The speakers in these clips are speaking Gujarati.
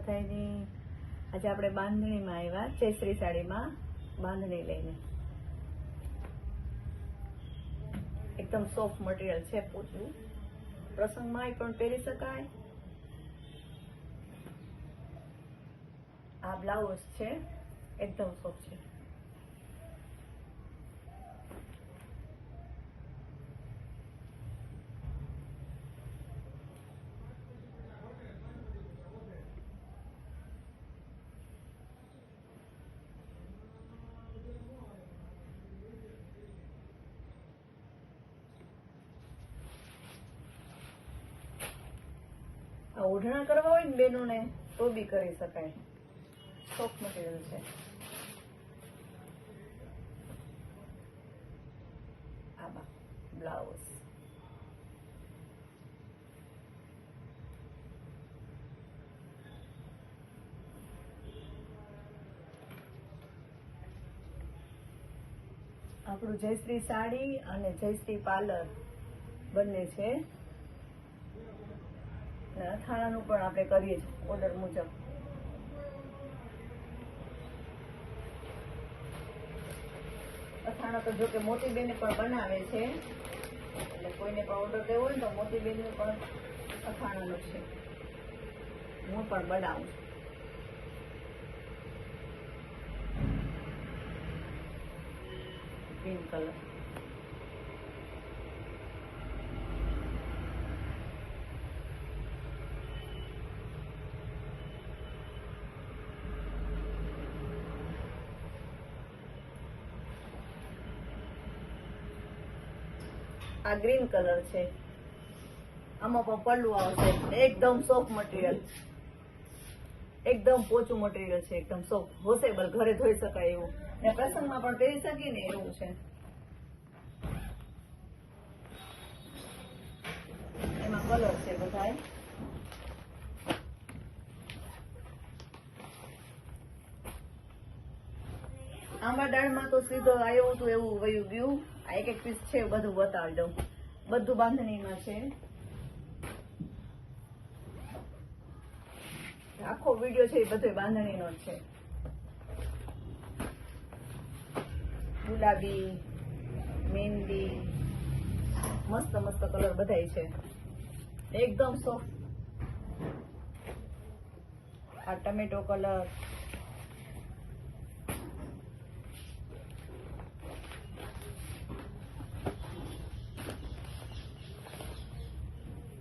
બધાયની. આજે આપણે બાંધણીમાં આવ્યા, ચૈત્રી સાડીમાં બાંધણી લઈને. એકદમ સોફ્ટ મટીરિયલ છે, પોચું, પ્રસંગમાં પણ પહેરી શકાય. આ બ્લાઉઝ છે, એકદમ સોફ્ટ છે. ઓઢણા કરવા હોય ને બેનોને તો બી કરી શકાય, સોફ્ટ મટીરિયલ છે. આમાં બ્લાઉઝ આપણું જયશ્રી સાડી અને જયશ્રી પાર્લર બંને છે. અથાણાનું પણ આપણે કરીએ છીએ ઓર્ડર મુજબ. અથાણા તો જો કે મોતીબેને પણ બનાવે છે, એટલે કોઈને પણ ઓર્ડર દેવો હોય ને તો મોતીબેનનું પણ અથાણાનું છે, હું પણ બનાવું છું. ગ્રીન કલર, આ ગ્રીન કલર છે. આમાં પણ પલ્લું આવશે. એકદમ સોફ્ટ મટીરિયલ, એકદમ પોચું મટીરિયલ છે, એકદમ સોફ્ટ, વોશેબલ, ઘરે ધોઈ શકાય એવું, ને પ્રસંગમાં પણ પહેરી શકીએ ને એવું છે. એમાં કલર છે બધા. આંબા દાળમાં તો સીધો આવ્યું હતું એવું વયું ગયું. આ એક એક પીસ છે, બધું બતાવી દઉં. બધું બાંધણીમાં છે. આખો વિડીયો છે એ બધો બાંધણીનો જ છે. ગુલાબી, મહેંદી, મસ્ત મસ્ત કલર બધાય છે, એકદમ સોફ્ટ. આ ટમેટો કલર,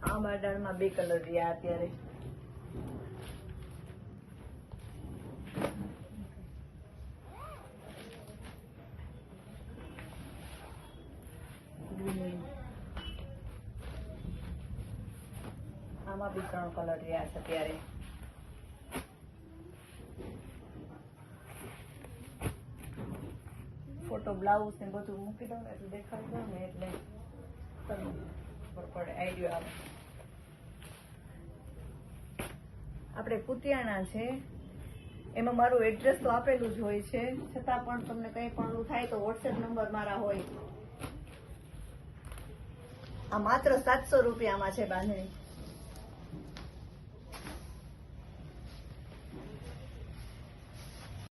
આંબા દાળમાં બે કલર રહ્યા અત્યારે. આમાં બી 3 કલર રહ્યા છે અત્યારે. ફોટો બ્લાઉઝ ને બધું મૂકી દઉં ને એટલે દેખાડી દઉં ને એટલે ખબર પડે, આઈડિયા આવે. આપણે કુતિયાણા છે, એમાં મારું એડ્રેસ તો આપેલું જ હોય છે, છતાં પણ તમને કંઈ પણ થાય તો વોટ્સએપ નંબર મારા હોય. આ માત્ર 700 રૂપિયામાં છે બાંધણી.